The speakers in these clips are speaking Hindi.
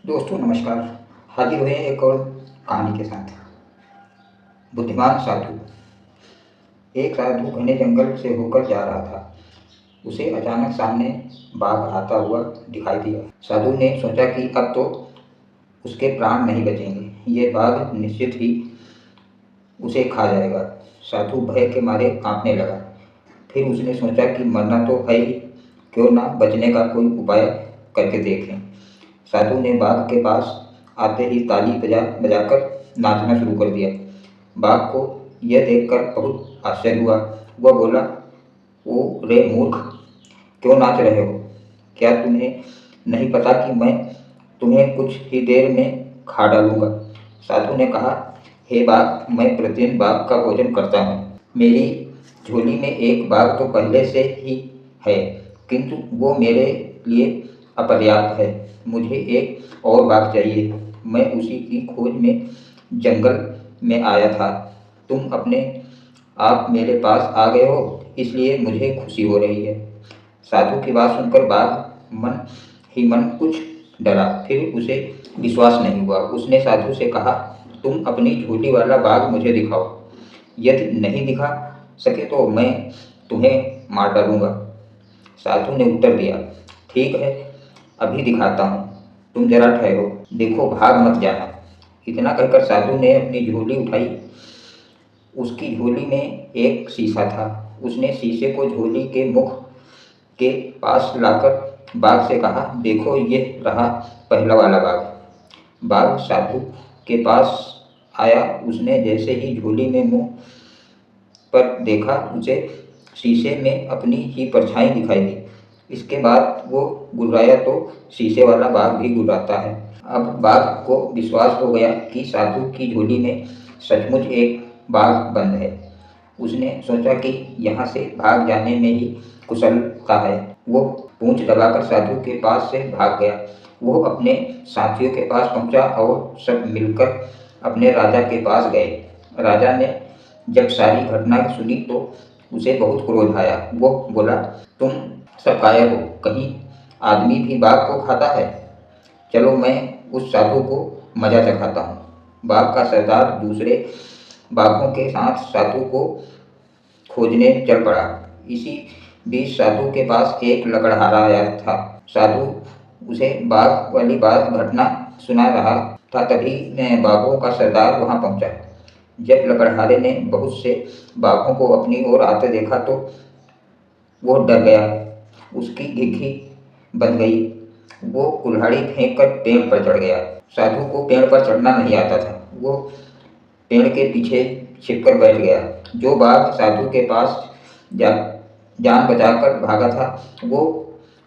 दोस्तों नमस्कार। हाजिर हुए एक और कहानी के साथ। बुद्धिमान साधु। एक साधु घने जंगल से होकर जा रहा था। उसे अचानक सामने बाघ आता हुआ दिखाई दिया। साधु ने सोचा कि अब तो उसके प्राण नहीं बचेंगे, ये बाघ निश्चित ही उसे खा जाएगा। साधु भय के मारे कांपने लगा। फिर उसने सोचा कि मरना तो है ही, क्यों ना बचने का कोई उपाय करके देख लें। साधु ने बाघ के पास आते ही ताली बजाकर नाचना शुरू कर दिया। बाघ को यह देखकर बहुत आश्चर्य हुआ। वह बोला, ओ रे मूर्ख, क्यों नाच रहे हो? क्या तुम्हें नहीं पता कि मैं तुम्हें कुछ ही देर में खा डालूंगा? साधु ने कहा, हे बाघ, मैं प्रतिदिन बाघ का भोजन करता हूँ। मेरी झोली में एक बाघ तो पहले से ही है, किंतु वो मेरे लिए अपर्याप्त है। मुझे एक और बाघ चाहिए। मैं उसी की खोज में जंगल में आया था। तुम अपने आप मेरे पास आ गए हो, इसलिए मुझे खुशी हो रही है। साधु की बात सुनकर बाघ मन ही मन कुछ डरा, फिर उसे विश्वास नहीं हुआ। उसने साधु से कहा, तुम अपनी झोली वाला बाघ मुझे दिखाओ। यदि नहीं दिखा सके तो मैं तुम्हें मार डालूंगा। साधु ने उत्तर दिया, ठीक है, अभी दिखाता हूँ, तुम जरा ठहरो, देखो भाग मत जाना। इतना कहकर साधु ने अपनी झोली उठाई। उसकी झोली में एक शीशा था। उसने शीशे को झोली के मुख के पास लाकर बाघ से कहा, देखो ये रहा पहला वाला बाघ। बाघ साधु के पास आया। उसने जैसे ही झोली में मुंह पर देखा, उसे शीशे में अपनी ही परछाई दिखाई दी। इसके बाद वो गुर्राया तो शीशे वाला बाघ भी गुर्राता है। अब बाघ को विश्वास हो गया कि साधु की झोली में सचमुच एक बाघ बंद है। उसने सोचा कि यहाँ से भाग जाने में ही कुशलता है। वो पूंछ दबाकर साधु के पास से भाग गया। वो अपने साथियों के पास पहुँचा और सब मिलकर अपने राजा के पास गए। राजा ने जब सारी घटना सुनी तो उसे बहुत क्रोध आया। वो बोला, तुम सब कायर हो, कहीं आदमी भी बाघ को खाता है? चलो मैं उस साधु को मजा चखाता हूँ। बाघ का सरदार दूसरे बाघों के साथ साधु को खोजने चल पड़ा। इसी बीच साधु के पास एक लकड़हारा आया था। साधु उसे बाघ वाली बात घटना सुना रहा था। तभी बाघों का सरदार वहां पहुंचा। जब लकड़हारे ने बहुत से बाघों को अपनी ओर आते देखा तो वो डर गया। उसकी घिघी बंध गई। वो कुल्हाड़ी फेंक कर पेड़ पर चढ़ गया। साधु को पेड़ पर चढ़ना नहीं आता था। वो पेड़ के पीछे छिपकर बैठ गया। जो बाघ साधु के पास जान बचाकर भागा था, वो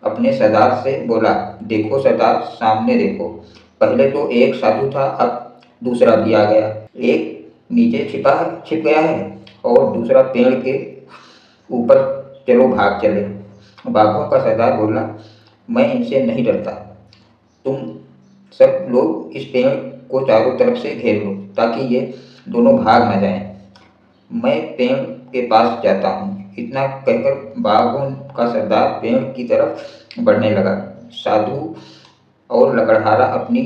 अपने सरदार से बोला, देखो सरदार, सामने देखो। पहले तो एक साधु था, अब दूसरा भी आ गया। एक नीचे छिप गया है और दूसरा पेड़ के ऊपर, चलो भाग चले। बाघों का सरदार बोला, मैं इनसे नहीं डरता। तुम सब लोग इस पेड़ को चारों तरफ से घेर लो ताकि ये दोनों भाग न जाएं। मैं पेड़ के पास जाता हूँ। इतना कहकर बाघों का सरदार पेड़ की तरफ बढ़ने लगा। साधु और लकड़हारा अपनी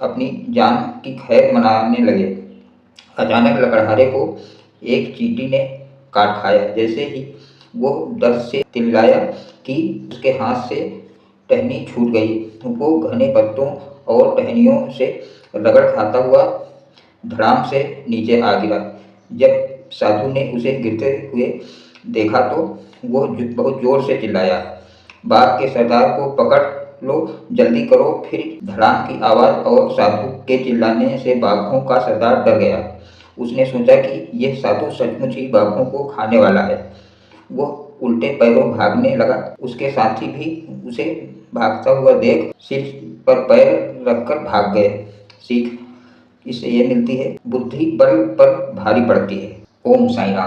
अपनी जान की खैर मनाने लगे। अचानक लकड़हारे को एक चींटी ने काट खाया। जैसे ही वो दर्द से चिल्लाया कि उसके हाथ से टहनी छूट गई। वो घने पत्तों और टहनियों से रगड़ खाता हुआ धड़ाम से नीचे आ गिरा। जब साधु ने उसे गिरते हुए देखा तो वो बहुत जोर से चिल्लाया, बाघ के सरदार को पकड़ लो, जल्दी करो। फिर धड़ाम की आवाज़ और साधु के चिल्लाने से बाघों का सरदार डर गया। उसने सोचा कि यह साधु सचमुच ही बाघों को खाने वाला है। वो उल्टे पैरों भागने लगा। उसके साथी भी उसे भागता हुआ देख सिर पर पैर रखकर भाग गए। सीख इससे ये मिलती है, बुद्धि बल पर भारी पड़ती है। ओम साई राम।